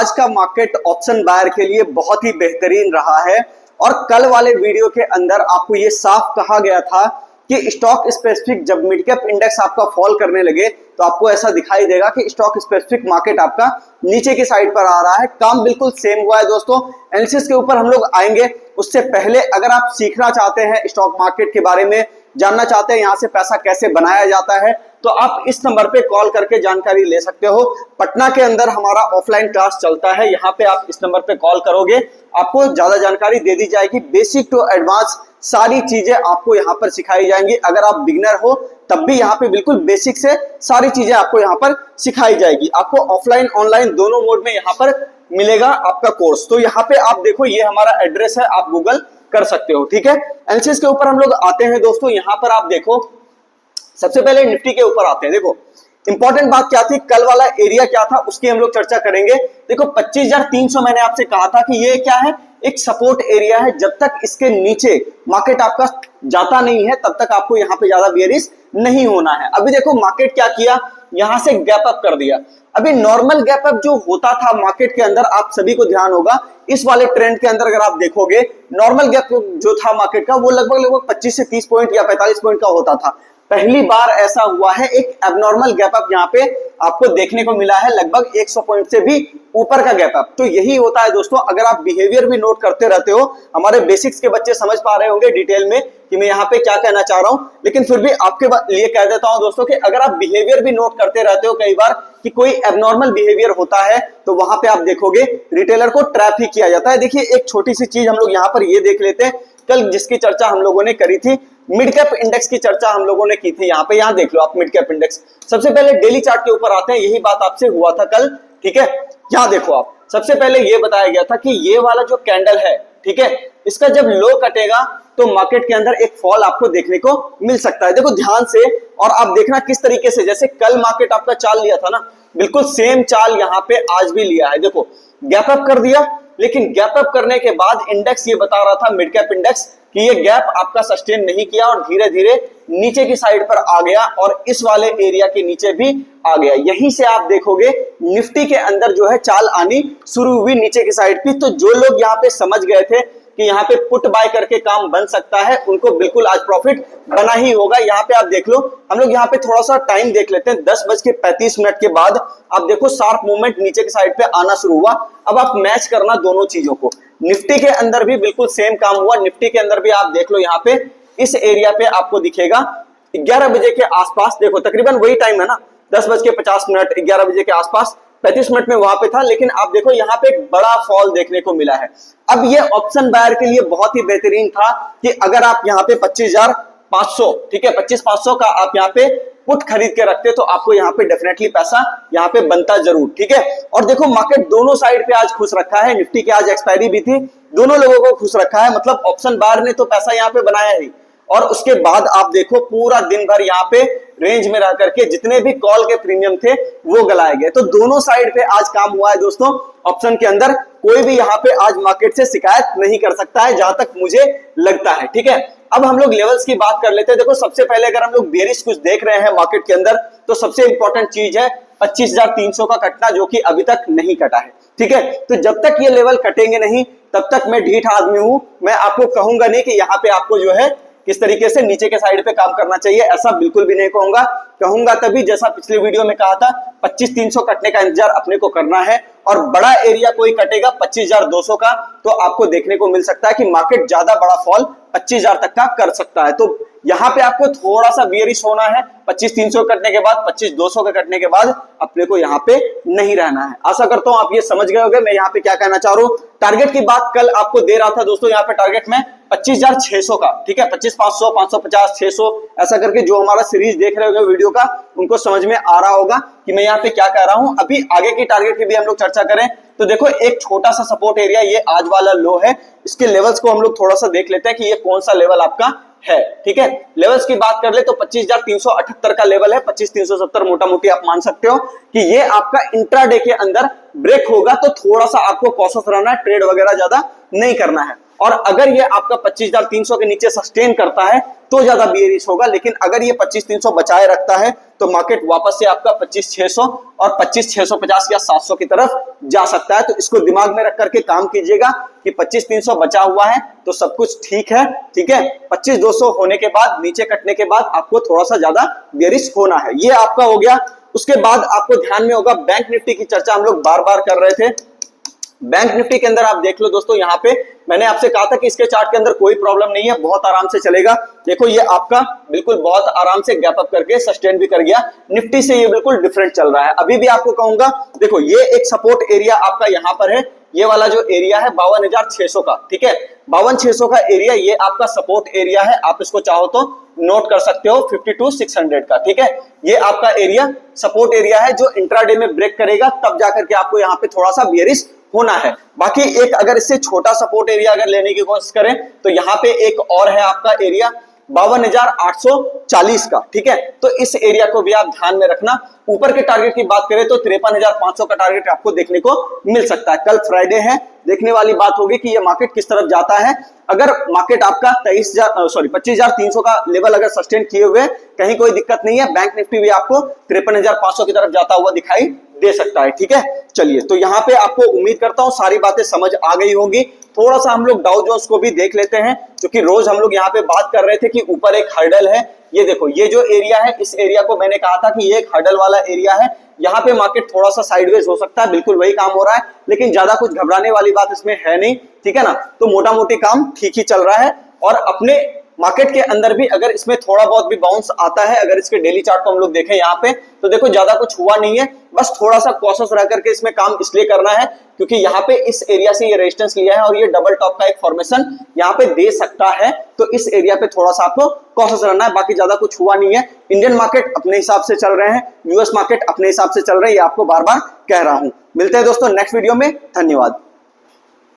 आज का market option buyer के लिए बहुत ही बेहतरीन रहा है और कल वाले वीडियो के अंदर आपको ये साफ कहा गया था कि स्टॉक स्पेसिफिक जब मिड कैप इंडेक्स आपका फॉल करने लगे तो आपको ऐसा दिखाई देगा कि स्टॉक स्पेसिफिक मार्केट आपका नीचे की साइड पर आ रहा है। काम बिल्कुल सेम हुआ है दोस्तों। एनालिसिस के ऊपर हम लोग आएंगे, उससे पहले अगर आप सीखना चाहते हैं स्टॉक मार्केट के बारे में, जानना चाहते हैं यहाँ से पैसा कैसे बनाया जाता है, तो आप इस नंबर पे कॉल करके जानकारी ले सकते हो। पटना के अंदर हमारा ऑफलाइन क्लास चलता है, यहाँ पे आप इस नंबर पे कॉल करोगे, आपको ज्यादा जानकारी दे दी जाएगी। बेसिक टू एडवांस सारी चीजें आपको यहाँ पर सिखाई जाएंगी। अगर आप बिगिनर हो तब भी यहाँ पे बिल्कुल बेसिक से सारी चीजें आपको यहाँ पर सिखाई जाएगी। आपको ऑफलाइन ऑनलाइन दोनों मोड में यहाँ पर मिलेगा आपका कोर्स। तो यहाँ पे आप देखो, ये हमारा एड्रेस है, आप गूगल कर सकते हो। ठीक है, एनालिसिस के ऊपर हम लोग आते हैं दोस्तों। यहाँ पर आप देखो, सबसे पहले निफ्टी के ऊपर आते हैं। देखो इंपॉर्टेंट बात क्या थी, कल वाला एरिया क्या था उसकी हम लोग चर्चा करेंगे। देखो 25,300 मैंने आपसे कहा था कि ये क्या है, एक सपोर्ट एरिया है। जब तक इसके नीचे मार्केट आपका जाता नहीं है तब तक आपको यहाँ पे ज्यादा बेयरिश नहीं होना है। अभी देखो मार्केट क्या किया, यहां से गैप अप कर दिया। अभी नॉर्मल गैप अप जो होता था मार्केट के अंदर, आप सभी को ध्यान होगा इस वाले ट्रेंड के अंदर अगर आप देखोगे, नॉर्मल गैप जो था मार्केट का वो लगभग 25 से 30 पॉइंट या 45 पॉइंट का होता था। पहली बार ऐसा हुआ है, एक एबनॉर्मल गैप अप यहाँ पे आपको देखने को मिला है, लगभग 100 पॉइंट से भी ऊपर का गैप अप। तो यही होता है दोस्तों। अगर आप बिहेवियर भी नोट करते रहते हो, हमारे बेसिक्स के बच्चे समझ पा रहे होंगे डिटेल में कि मैं यहाँ पे क्या कहना चाह रहा हूं, लेकिन फिर भी आपके लिए कह देता हूं दोस्तों कि अगर आप बिहेवियर भी नोट करते रहते हो कई बार कि कोई एबनॉर्मल बिहेवियर होता है, तो वहां पे आप देखोगे रिटेलर को ट्रैप ही किया जाता है। देखिए एक छोटी सी चीज हम लोग यहाँ पर ये देख लेते हैं, कल जिसकी चर्चा हम लोगों ने करी थी, मिड कैप इंडेक्स की चर्चा हम लोगों ने की थी। यहाँ पे यहाँ देख लो आप मिड कैप इंडेक्स। सबसे पहले डेली चार्ट के ऊपर आते हैं, यही बात आपसे हुआ था कल। ठीक है, यहाँ देखो आप, सबसे पहले ये बताया गया था कि ये वाला जो कैंडल है, ठीक है, इसका जब लो कटेगा तो मार्केट के अंदर एक फॉल आपको देखने को मिल सकता है। देखो ध्यान से, और आप देखना किस तरीके से, जैसे कल मार्केट आपका चाल लिया था ना, बिल्कुल सेम चाल यहाँ पे आज भी लिया है। देखो गैप अप कर दिया, लेकिन गैप अप करने के बाद इंडेक्स ये बता रहा था, मिड कैप इंडेक्स, कि ये गैप आपका सस्टेन नहीं किया और धीरे धीरे नीचे की साइड पर आ गया और इस वाले एरिया के नीचे भी आ गया। यहीं से आप देखोगे निफ्टी के अंदर जो है चाल आनी शुरू हुई नीचे की साइड की। तो जो लोग यहाँ पे समझ गए थे कि यहाँ पे पुट बाय करके काम बन सकता है, उनको बिल्कुल आज प्रॉफिट बना ही होगा। यहाँ पे आप देख लो, हम लोग यहाँ पे थोड़ा सा टाइम देख लेते हैं। 10:35 के बाद आप देखो शार्प मूवमेंट नीचे की साइड पे आना शुरू हुआ। अब आप मैच करना दोनों चीजों को। निफ्टी के अंदर भी बिल्कुल सेम काम हुआ। निफ्टी के अंदर भी आप देख लो, यहाँ पे इस एरिया पे आपको दिखेगा 11 बजे के आसपास। देखो तकरीबन वही टाइम है ना, 10:50, 11 बजे के आसपास, 35 मिनट में वहां पे था। लेकिन आप देखो यहाँ पे एक बड़ा फॉल देखने को मिला है। अब ये ऑप्शन बायर के लिए बहुत ही बेहतरीन था कि अगर आप यहाँ पे 25,500, ठीक है, 25,500 का आप यहाँ पे पुट खरीद के रखते तो आपको यहाँ पे डेफिनेटली पैसा यहाँ पे बनता जरूर। ठीक है, और देखो मार्केट दोनों साइड पे आज खुश रखा है। निफ्टी की आज एक्सपायरी भी थी, दोनों लोगों को खुश रखा है। मतलब ऑप्शन बायर ने तो पैसा यहाँ पे बनाया ही, और उसके बाद आप देखो पूरा दिन भर यहाँ पे रेंज में रह करके जितने भी कॉल के प्रीमियम थे वो गलाए गए। तो दोनों साइड पे आज काम हुआ है दोस्तों। ऑप्शन के अंदर कोई भी यहाँ पे आज मार्केट से शिकायत नहीं कर सकता है, जहां तक मुझे लगता है। ठीक है, अब हम लोग लेवल्स की बात कर लेते हैं। देखो सबसे पहले अगर हम लोग बेयरिश कुछ देख रहे हैं मार्केट के अंदर, तो सबसे इंपॉर्टेंट चीज है 25,300 का कटना, जो कि अभी तक नहीं कटा है। ठीक है, तो जब तक ये लेवल कटेंगे नहीं तब तक मैं ढीठ आदमी हूं। मैं आपको कहूंगा नहीं कि यहाँ पे आपको जो है किस तरीके से नीचे के साइड पे काम करना चाहिए, ऐसा बिल्कुल भी नहीं कहूंगा। कहूंगा तभी जैसा पिछले वीडियो में कहा था, 25,300 कटने का इंतजार अपने को करना है, और बड़ा एरिया कोई कटेगा 25,200 का, तो आपको देखने को मिल सकता है कि मार्केट ज्यादा बड़ा फॉल 25,000 तक का कर सकता है। तो यहाँ पे आपको थोड़ा सा बेयरिश होना है। 25,300 कटने के बाद, 25,200 का कटने के बाद अपने को यहाँ पे नहीं रहना है। आशा करता हूं आप ये समझ गए होंगे मैं यहाँ पे क्या कहना चाह रहा हूँ। टारगेट की बात कल आपको दे रहा था दोस्तों, यहाँ पे टारगेट में 25,600 का, ठीक है, 25,500, 550, 600 ऐसा करके, जो हमारा सीरीज देख रहे होंगे वीडियो का उनको समझ में आ रहा होगा कि मैं यहाँ पे क्या कह रहा हूं। अभी आगे की टारगेट की भी हम लोग चर्चा करें तो देखो एक छोटा सा सपोर्ट एरिया, ये आज वाला लो है। इसके लेवल्स को हम लोग थोड़ा सा देख लेते हैं कि ये कौन सा लेवल आपका है। ठीक है, लेवल्स की बात कर ले तो 25,378 का लेवल है, 25,370 मोटा मोटी आप मान सकते हो कि ये आपका इंट्राडे के अंदर ब्रेक होगा। तो थोड़ा सा आपको कॉशियस रहना है, ट्रेड वगैरह ज्यादा नहीं करना है। और अगर ये आपका 25,300 के नीचे सस्टेन करता है तो ज्यादा बियरिश होगा। लेकिन अगर ये 25,300 बचाए रखता है तो मार्केट वापस से आपका 25,600 और 25,650 या 700 की तरफ जा सकता है। तो इसको दिमाग में रख करके काम कीजिएगा कि 25,300 बचा हुआ है तो सब कुछ ठीक है, ठीक है। 25,200 होने के बाद, नीचे कटने के बाद आपको थोड़ा सा ज्यादा बियरिश होना है। ये आपका हो गया। उसके बाद आपको ध्यान में होगा बैंक निफ्टी की चर्चा हम लोग बार बार कर रहे थे। बैंक निफ्टी के अंदर आप देख लो दोस्तों, यहाँ पे मैंने आपसे कहा था कि इसके चार्ट के अंदर कोई प्रॉब्लम नहीं है, बहुत आराम से चलेगा। देखो ये आपका बिल्कुल बहुत आराम से गैप अप करके सस्टेन भी कर गया। निफ्टी से ये बिल्कुल डिफरेंट चल रहा है। अभी भी आपको कहूंगा, देखो ये एक सपोर्ट एरिया आपका यहाँ पर है, ये वाला जो एरिया है 52,600 का, ठीक है। 52,600 का एरिया ये आपका सपोर्ट एरिया है। आप इसको चाहो तो नोट कर सकते हो 52,600 का, ठीक है। ये आपका एरिया सपोर्ट एरिया है जो इंट्राडे में ब्रेक करेगा तब जाकर के आपको यहाँ पे थोड़ा सा बियरिश होना है। बाकी एक अगर इससे छोटा सपोर्ट एरिया अगर लेने की कोशिश करें तो यहाँ पे एक और है आपका एरिया 52,840 का, ठीक है। तो इस एरिया को भी आप ध्यान में रखना। ऊपर के टारगेट की बात करें तो 53,500 का टारगेट आपको देखने को मिल सकता है। कल फ्राइडे है, देखने वाली बात होगी कि ये मार्केट किस तरफ जाता है। अगर मार्केट आपका 25,300 का लेवल अगर सस्टेन किए हुए कहीं कोई दिक्कत नहीं है, बैंक निफ्टी भी आपको 53,500 की तरफ जाता हुआ दिखाई दे सकता है, ठीक है। चलिए, तो यहाँ पे आपको उम्मीद करता हूं सारी बातें समझ आ गई होंगी। थोड़ा सा हम लोग डाउ जोन्स को भी देख लेते हैं, क्योंकि रोज हम लोग यहाँ पे बात कर रहे थे कि ऊपर एक हर्डल है। ये देखो, ये जो एरिया है, इस एरिया को मैंने कहा था कि ये एक हर्डल वाला एरिया है। यहाँ पे मार्केट थोड़ा सा साइडवेज हो सकता है, बिल्कुल वही काम हो रहा है, लेकिन ज्यादा कुछ घबराने वाली बात इसमें है नहीं, ठीक है ना। तो मोटा मोटी काम ठीक ही चल रहा है। और अपने मार्केट के अंदर भी अगर इसमें थोड़ा बहुत भी बाउंस आता है, अगर इसके डेली चार्ट को हम लोग देखें यहाँ पे, तो देखो ज्यादा कुछ हुआ नहीं है। बस थोड़ा सा कॉशियस रह करके इसमें काम इसलिए करना है क्योंकि यहाँ पे इस एरिया से ये रेजिस्टेंस लिया है और ये डबल टॉप का एक फॉर्मेशन यहाँ पे दे सकता है। तो इस एरिया पे थोड़ा सा आपको कॉशियस रहना है, बाकी ज्यादा कुछ हुआ नहीं है। इंडियन मार्केट अपने हिसाब से चल रहे हैं, यूएस मार्केट अपने हिसाब से चल रहे हैं, ये आपको बार बार कह रहा हूं। मिलते हैं दोस्तों नेक्स्ट वीडियो में, धन्यवाद।